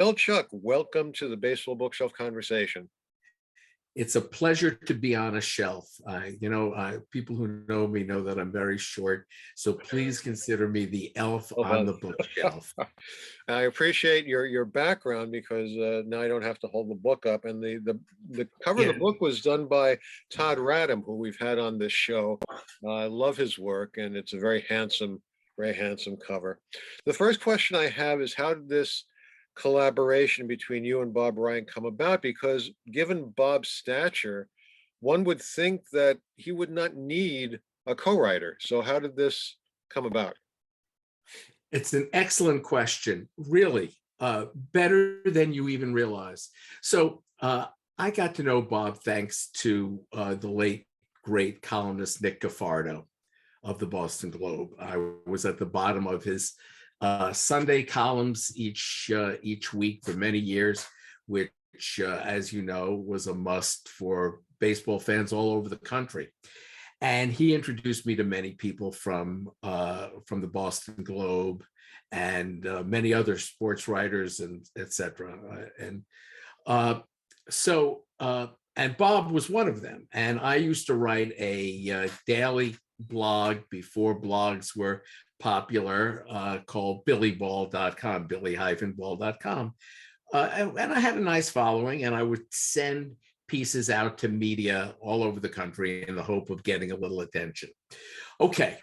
Bill Chuck, welcome to the Baseball Bookshelf Conversation. It's a pleasure to be on a shelf. People who know me know that I'm very short, so please consider me the elf Well on done. the bookshelf. I appreciate your background because now I don't have to hold the book up. And the cover of the Yeah, book was done by Todd Radham, who we've had on this show. I love his work, and it's a very handsome cover. The first question I have is, how did this collaboration between you and Bob Ryan come about? Because given Bob's stature, one would think that he would not need a co-writer. So how did this come about? it's an excellent question, really, better than you even realize. So I got to know Bob thanks to the late, great columnist Nick Gaffardo of the Boston Globe. I was at the bottom of his Sunday columns each week for many years, which, as you know, was a must for baseball fans all over the country. And he introduced me to many people from the Boston Globe and many other sports writers and etc. And Bob was one of them. And I used to write a daily blog before blogs were popular, called billyball.com, billy-ball.com. And I had a nice following, and I would send pieces out to media all over the country in the hope of getting a little attention. Okay,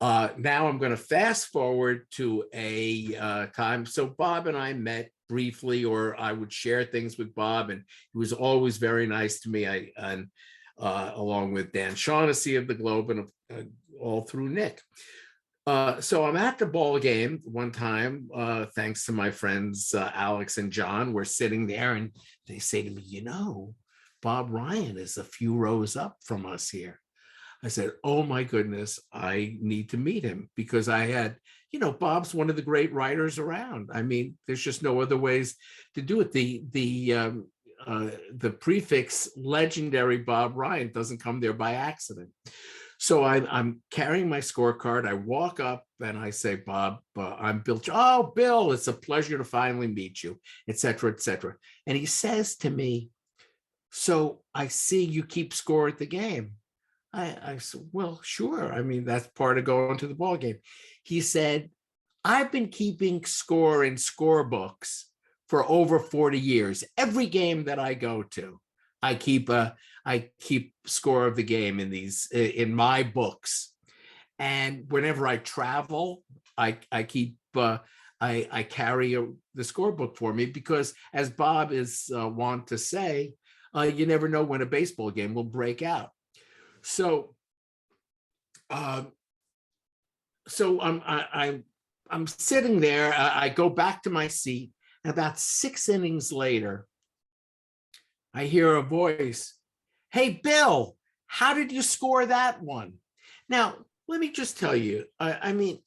now I'm going to fast forward to a time. So Bob and I met briefly, or I would share things with Bob, and he was always very nice to me. Along with Dan Shaughnessy of the Globe and all through Nick. So I'm at the ball game one time, thanks to my friends Alex and John. We're sitting there and they say to me, Bob Ryan is a few rows up from us here. I said, oh my goodness, I need to meet him, because I had, Bob's one of the great writers around. I mean, there's just no other ways to do it. The prefix legendary Bob Ryan doesn't come there by accident. So I'm carrying my scorecard. I walk up and I say, Bob, I'm Bill. Oh, Bill, it's a pleasure to finally meet you, et cetera, et cetera. And he says to me, so I see you keep score at the game. I said, well, sure. I mean, that's part of going to the ball game. He said, I've been keeping score in scorebooks for over 40 years. Every game that I go to, I keep score of the game in my books. And whenever I travel, I carry the scorebook for me, because as Bob is wont to say, you never know when a baseball game will break out. So I'm sitting there. I go back to my seat. And about 6 innings later, I hear a voice. Hey, Bill, how did you score that one? Now, let me just tell you, I mean,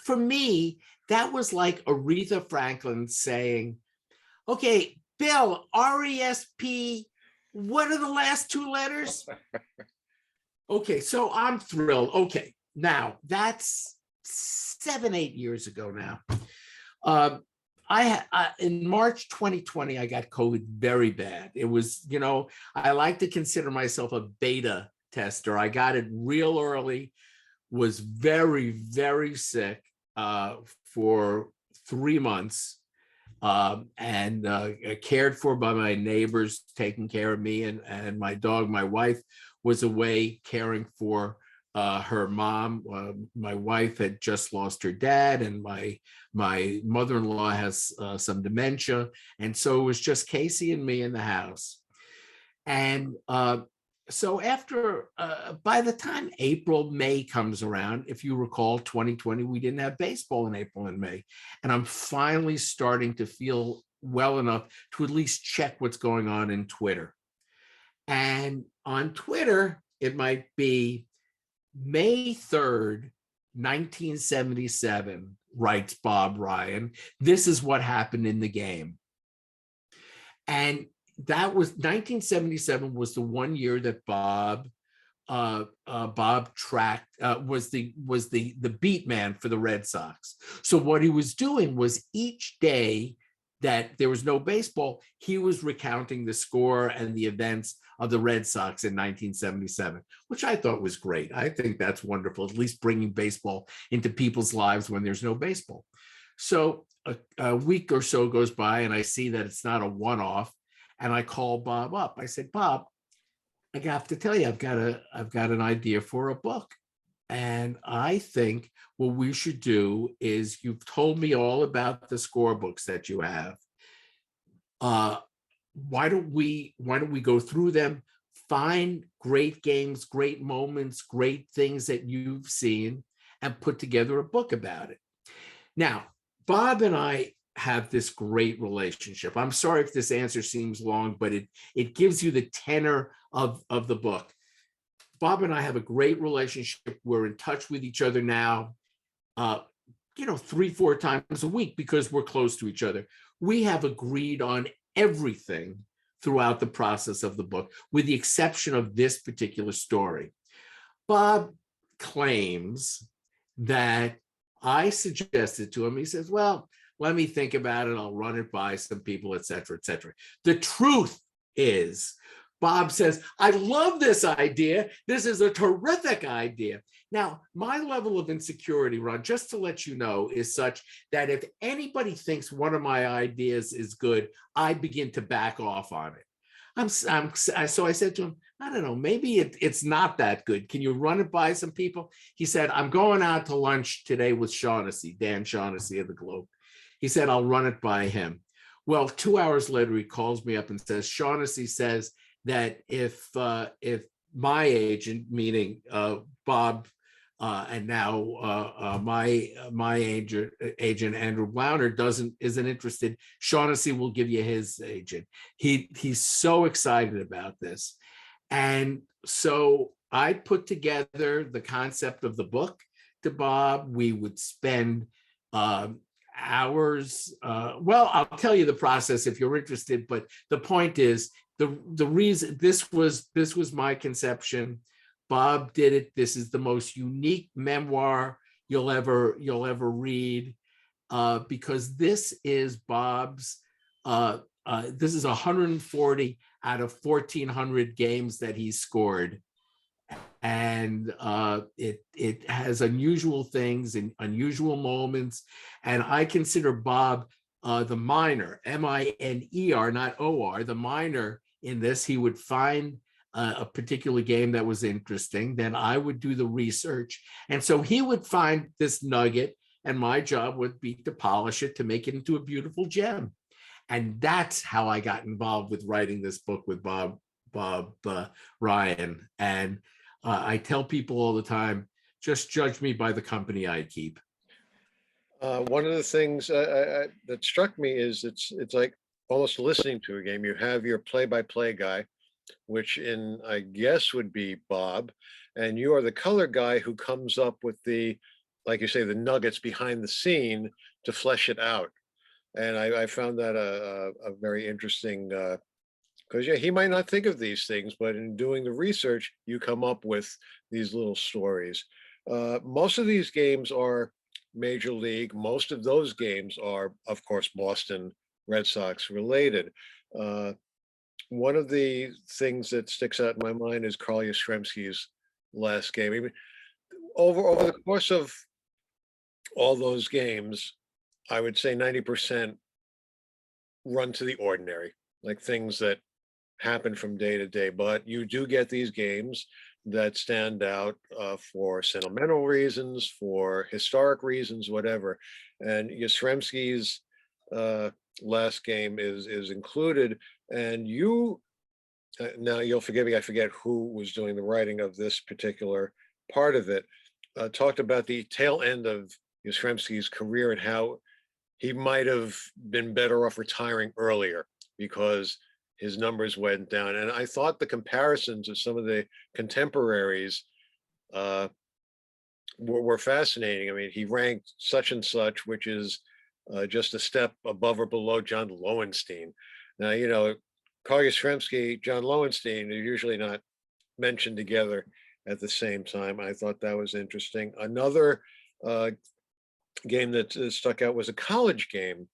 for me, that was like Aretha Franklin saying, okay, Bill, RESP, what are the last 2 letters? Okay, so I'm thrilled. Okay, now that's 7, 8 years ago now. In March 2020, I got COVID very bad. It was, I like to consider myself a beta tester. I got it real early, was very, very sick for 3 months, and cared for by my neighbors, taking care of me and my dog. My wife was away caring for her mom. My wife had just lost her dad, and my mother-in-law has some dementia, and so it was just Casey and me in the house. And so after, by the time May comes around, if you recall, 2020, we didn't have baseball in April and May, and I'm finally starting to feel well enough to at least check what's going on in Twitter. And on Twitter, it might be May 3rd, 1977, writes Bob Ryan, this is what happened in the game. And that was 1977 was the one year that Bob tracked, was the beat man for the Red Sox. So what he was doing was each day that there was no baseball, he was recounting the score and the events of the Red Sox in 1977, which I thought was great. I think that's wonderful, at least bringing baseball into people's lives when there's no baseball. So a week or so goes by and I see that it's not a one-off, and I call Bob up. I said, Bob, I have to tell you, I've got an idea for a book. And I think what we should do is, you've told me all about the scorebooks that you have. Why don't we go through them, find great games, great moments, great things that you've seen, and put together a book about it. Now, Bob and I have this great relationship. I'm sorry if this answer seems long, but it gives you the tenor of the book. Bob and I have a great relationship. We're in touch with each other now, 3-4 times a week, because we're close to each other. We have agreed on everything throughout the process of the book, with the exception of this particular story. Bob claims that I suggested to him, he says, well, let me think about it. I'll run it by some people, et cetera, et cetera. The truth is, Bob says, I love this idea. This is a terrific idea. Now, my level of insecurity, Ron, just to let you know, is such that if anybody thinks one of my ideas is good, I begin to back off on it. So I said to him, I don't know, maybe it's not that good. Can you run it by some people? He said, I'm going out to lunch today with Shaughnessy, Dan Shaughnessy of the Globe. He said, I'll run it by him. Well, 2 hours later, he calls me up and says, Shaughnessy says that if my agent, meaning Bob, and now my agent Andrew Blauner isn't interested, Shaughnessy will give you his agent. He's so excited about this, and so I put together the concept of the book to Bob. We would spend hours. Well, I'll tell you the process if you're interested, but the point is, the reason this was my conception. Bob did it. This is the most unique memoir you'll ever read, because this is Bob's. This is 140 out of 1,400 games that he scored, and it has unusual things and unusual moments. And I consider Bob the miner, M-I-N-E-R, not O-R, the miner in this. He would find a particular game that was interesting, then I would do the research, and so he would find this nugget, and my job would be to polish it to make it into a beautiful gem. And that's how I got involved with writing this book with Bob Ryan. And I tell people all the time, just judge me by the company I keep. One of the things that struck me is it's like almost listening to a game. You have your play-by-play guy, which I guess would be Bob, and you are the color guy who comes up with the, like you say, the nuggets behind the scene to flesh it out. And I found that a very interesting, because yeah, he might not think of these things, but in doing the research, you come up with these little stories. Most of these games are Major League. Most of those games are, of course, Boston Red Sox related. One of the things that sticks out in my mind is Carl Yastrzemski's last game. I mean, over the course of all those games, I would say 90% run to the ordinary, like things that happen from day to day. But you do get these games that stand out for sentimental reasons, for historic reasons, whatever. And Yastrzemski's last game is included. And you, now you'll forgive me, I forget who was doing the writing of this particular part of it, talked about the tail end of Yastrzemski's career and how he might have been better off retiring earlier because his numbers went down. And I thought the comparisons of some of the contemporaries were fascinating. I mean, he ranked such and such, which is just a step above or below John Lowenstein. Now, you know, Carl Yastrzemski, John Lowenstein are usually not mentioned together at the same time. I thought that was interesting. Another game that stuck out was a college game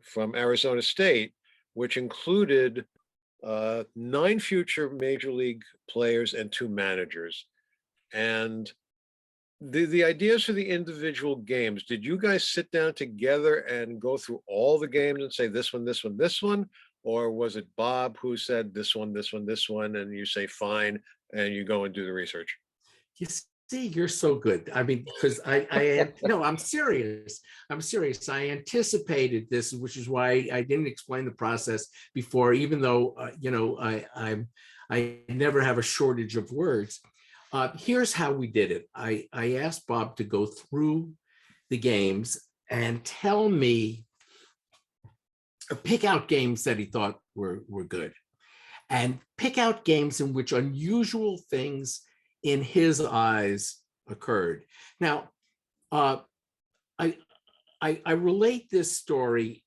from Arizona State, which included 9 future major league players and 2 managers. And the ideas for the individual games, did you guys sit down together and go through all the games and say this one, this one, this one? Or was it Bob who said this one, this one, this one, and you say fine, and you go and do the research? You see, you're so good. I mean, because no, I'm serious. I'm serious. I anticipated this, which is why I didn't explain the process before, even though I never have a shortage of words. Here's how we did it. I asked Bob to go through the games and tell me, or pick out games that he thought were good, and pick out games in which unusual things in his eyes occurred. Now, I relate this story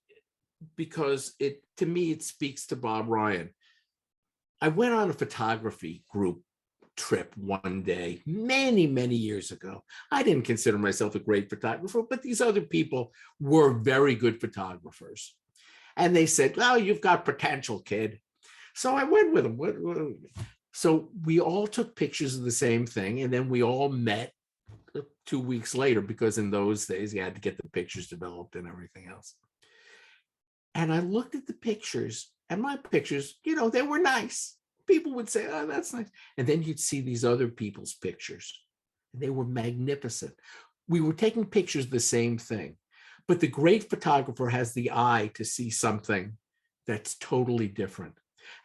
because to me it speaks to Bob Ryan. I went on a photography group trip one day many years ago. I didn't consider myself a great photographer, but these other people were very good photographers. And they said, "Oh, you've got potential, kid." So I went with them. So we all took pictures of the same thing, and then we all met 2 weeks later, because in those days you had to get the pictures developed and everything else. And I looked at the pictures, and my pictures, they were nice. People would say, "Oh, that's nice." And then you'd see these other people's pictures, and they were magnificent. We were taking pictures of the same thing, but the great photographer has the eye to see something that's totally different.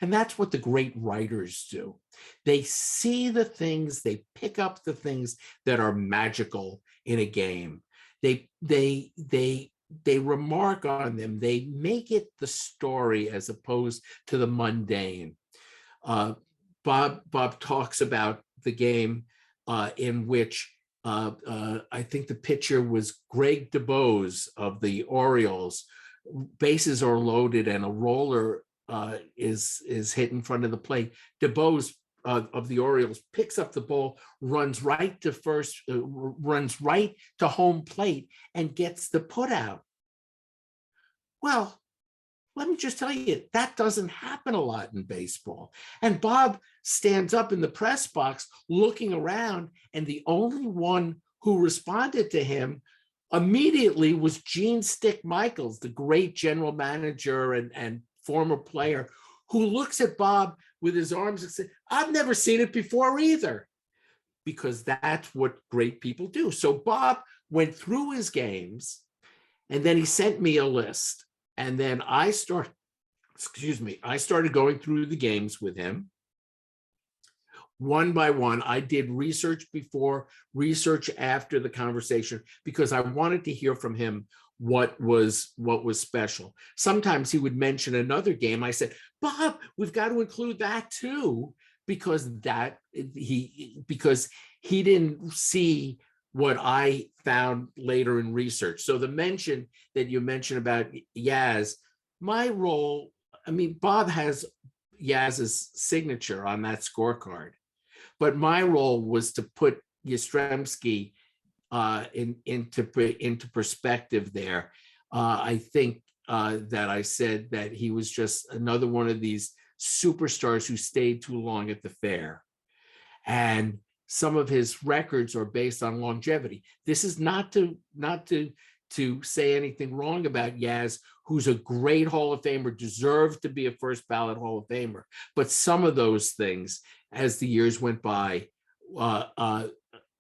And that's what the great writers do. They see the things, they pick up the things that are magical in a game. They remark on them. They make it the story as opposed to the mundane. Bob talks about the game in which I think the pitcher was Greg DuBose of the Orioles. Bases are loaded and a roller is hit in front of the plate. DuBose of the Orioles picks up the ball, runs right to first, runs right to home plate, and gets the put out. Well, let me just tell you, that doesn't happen a lot in baseball. And Bob stands up in the press box looking around, and the only one who responded to him immediately was Gene Stick Michaels, the great general manager and former player, who looks at Bob with his arms and says, "I've never seen it before either," because that's what great people do. So Bob went through his games, and then he sent me a list. And then I started going through the games with him one by one. I did research before, research after the conversation, because I wanted to hear from him what was special. Sometimes he would mention another game. I said, "Bob, we've got to include that too," because he didn't see what I found later in research. So the mention that you mentioned about Yaz, my role, I mean, Bob has Yaz's signature on that scorecard, but my role was to put Yastrzemski into perspective there. I think that I said that he was just another one of these superstars who stayed too long at the fair. And some of his records are based on longevity. This is not to say anything wrong about Yaz, who's a great Hall of Famer, deserved to be a first ballot Hall of Famer. But some of those things, as the years went by,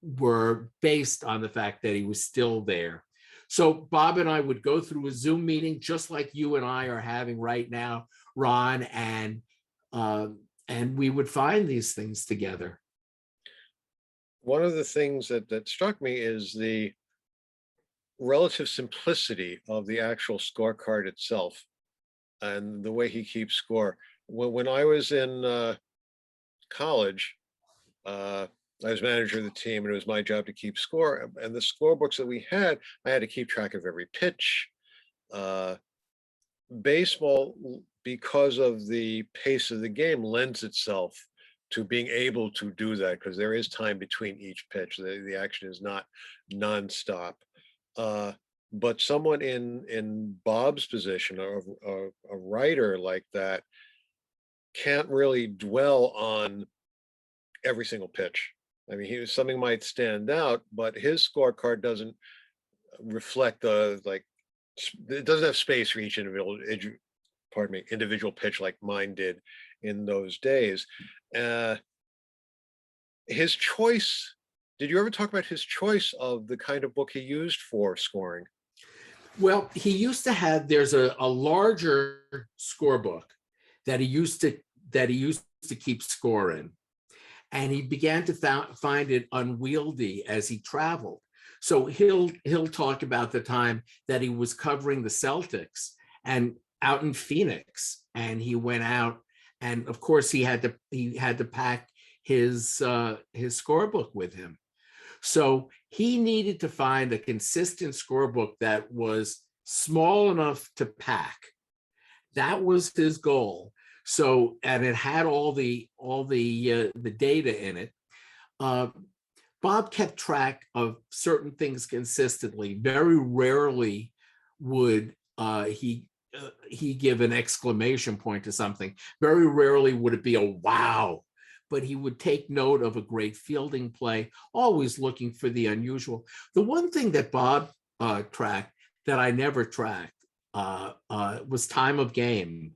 were based on the fact that he was still there. So Bob and I would go through a Zoom meeting, just like you and I are having right now, Ron, and we would find these things together. One of the things that struck me is the relative simplicity of the actual scorecard itself and the way he keeps score. When I was in college, I was manager of the team, and it was my job to keep score. And the scorebooks that we had, I had to keep track of every pitch. Baseball, because of the pace of the game, lends itself to being able to do that, because there is time between each pitch. The action is not nonstop. but someone in Bob's position, a writer like that, can't really dwell on every single pitch. I mean, something might stand out, but his scorecard doesn't reflect the like it doesn't have space for each pardon me, individual pitch like mine did in those days. Uh, his choice. Did you ever talk about his choice of the kind of book he used for scoring? Well, he used to have, there's a larger scorebook that he used to keep score in. And he began to find it unwieldy as he traveled. So he'll talk about the time that he was covering the Celtics and out in Phoenix, and he went out, and of course he had to pack his scorebook with him. So he needed to find a consistent scorebook that was small enough to pack. That was his goal. So, and it had all the data in it. Bob kept track of certain things consistently. Very rarely would he give an exclamation point to something. Very rarely would it be a wow, but he would take note of a great fielding play, always looking for the unusual. The one thing that Bob tracked that I never tracked was time of game.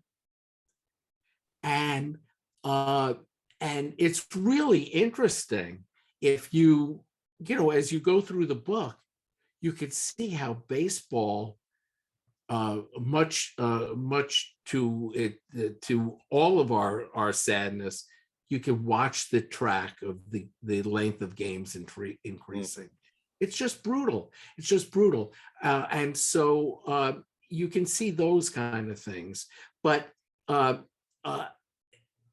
And it's really interesting if as you go through the book, you could see how baseball, much to all of our sadness, you can watch the track of the length of games increasing. It's just brutal. It's just brutal. And so you can see those kind of things. But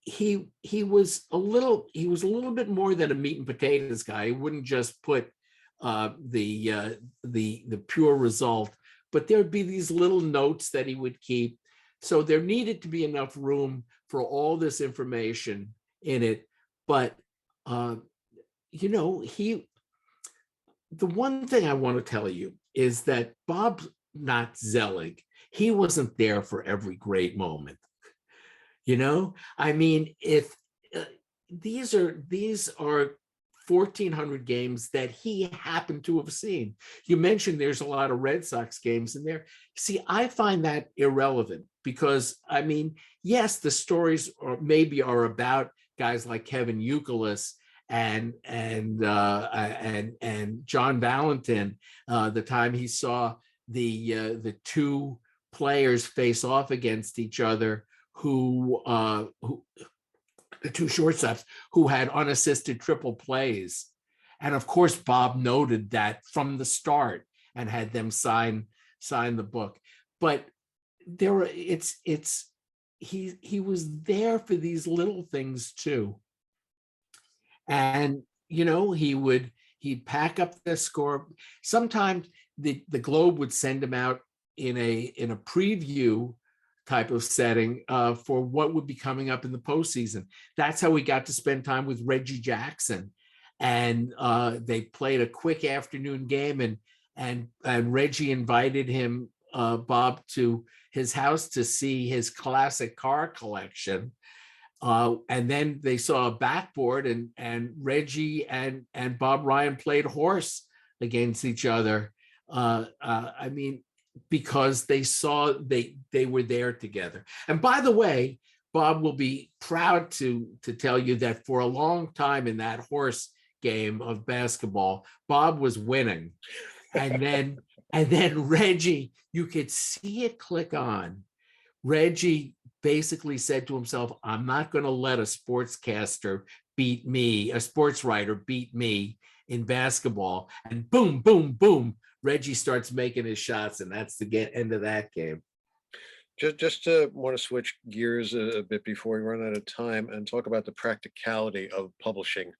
he was a little bit more than a meat and potatoes guy. He wouldn't just put the pure result, but there'd be these little notes that he would keep. So there needed to be enough room for all this information in it. But the one thing I want to tell you is that Bob's not Zelig. He wasn't there for every great moment. I mean, if these are 1,400 games that he happened to have seen. You mentioned there's a lot of Red Sox games in there. See, I find that irrelevant because, I mean, yes, the stories are about guys like Kevin Youkilis and John Valentin, the time he saw the two players face off against each other, who the two shortstops who had unassisted triple plays. And of course, Bob noted that from the start and had them sign the book. But he was there for these little things too. And he'd pack up the score. Sometimes the Globe would send him out in a preview type of setting for what would be coming up in the postseason. That's how we got to spend time with Reggie Jackson. And they played a quick afternoon game, and Reggie invited him, Bob, to his house to see his classic car collection. And then they saw a backboard, and Reggie and Bob Ryan played horse against each other. I mean, because they saw they were there together. And by the way, Bob will be proud to tell you that for a long time in that horse game of basketball, Bob was winning. And then Reggie, you could see it click on. Reggie basically said to himself, I'm not going to let a sportscaster beat me, a sports writer beat me in basketball. And boom, boom, boom, Reggie starts making his shots, and that's the end of that game. Just to want to switch gears a bit before we run out of time and talk about the practicality of publishing.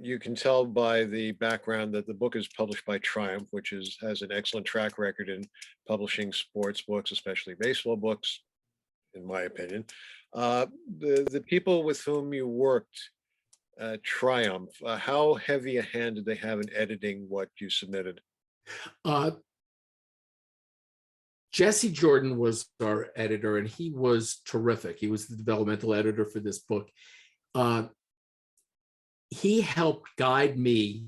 You can tell by the background that the book is published by Triumph, which has an excellent track record in publishing sports books, especially baseball books, in my opinion. The people with whom you worked at Triumph, how heavy a hand did they have in editing what you submitted? Uh, Jesse Jordan was our editor, and he was terrific. He was the developmental editor for this book. Uh, he helped guide me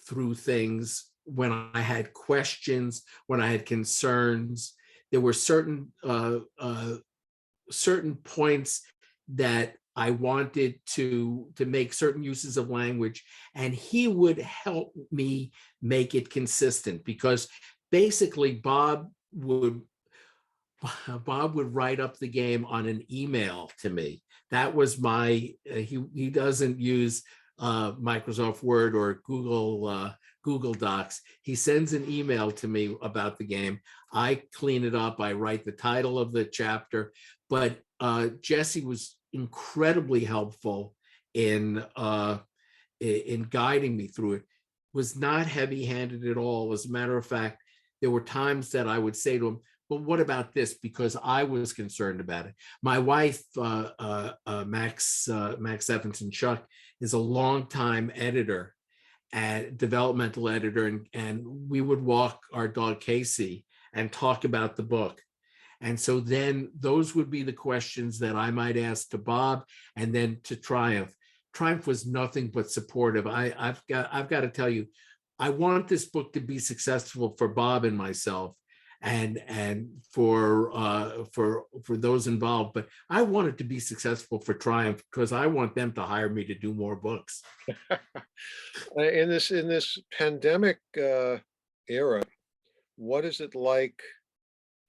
through things when I had questions, when I had concerns. There were certain points that I wanted to make certain uses of language, and he would help me make it consistent, because basically would Bob would write up the game on an email to me. That was my he doesn't use Microsoft Word or Google Docs. He sends an email to me about the game. I clean it up. I write the title of the chapter. But Jesse was incredibly helpful in guiding me through it. Was not heavy-handed at all. As a matter of fact, there were times that I would say to him, "But what about this?" Because I was concerned about it. My wife, Max Evanson Chuck, is a longtime editor and developmental editor, and we would walk our dog Casey and talk about the book. And so then those would be the questions that I might ask to Bob, and then to Triumph. Triumph was nothing but supportive. I've got to tell you, I want this book to be successful for Bob and myself, and for those involved. But I want it to be successful for Triumph, because I want them to hire me to do more books. In this pandemic era, what is it like?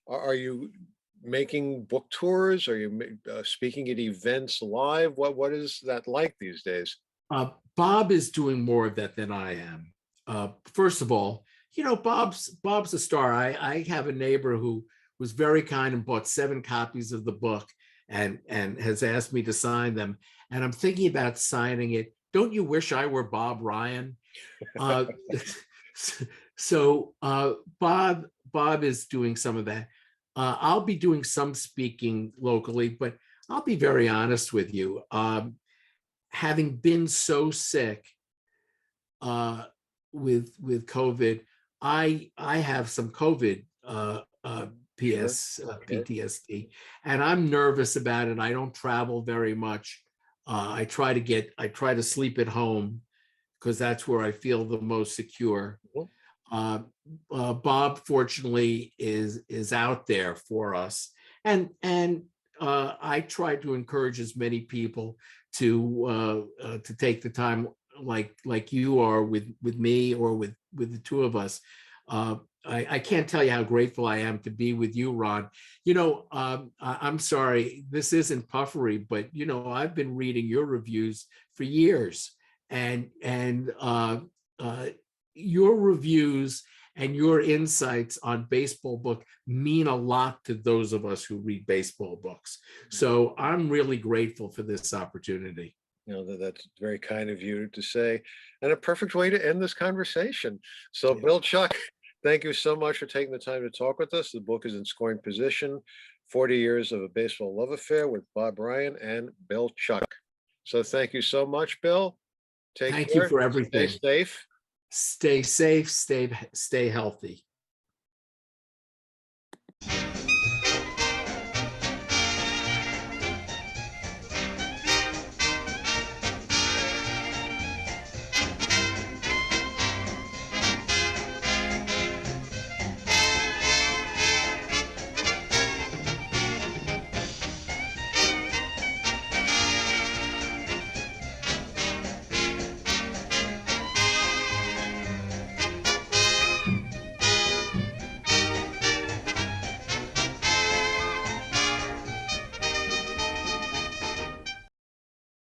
Are you making book tours? Are you speaking at events live? What is that like these days? Bob is doing more of that than I am. First of all, Bob's a star. I have a neighbor who was very kind and bought 7 copies of the book, and has asked me to sign them. And I'm thinking about signing it. Don't you wish I were Bob Ryan? Uh, so Bob is doing some of that. I'll be doing some speaking locally, but I'll be very honest with you. Having been so sick with COVID, I have some COVID Sure, sure. PTSD, and I'm nervous about it. I don't travel very much. I try to sleep at home, because that's where I feel the most secure. Mhm. Uh, Bob, fortunately, is out there for us, and I try to encourage as many people to take the time, like you are with me, or with the two of us. I can't tell you how grateful I am to be with you, Ron. I'm sorry, this isn't puffery, but I've been reading your reviews for years, and your reviews and your insights on baseball book mean a lot to those of us who read baseball books. So I'm really grateful for this opportunity. That's very kind of you to say, and a perfect way to end this conversation. So, Yeah. Bill Chuck, thank you so much for taking the time to talk with us. The book is in scoring position, 40 Years of a Baseball Love Affair with Bob Ryan and Bill Chuck. So thank you so much, Bill. Take Thank you care. for Stay everything. safe. Stay safe, stay healthy.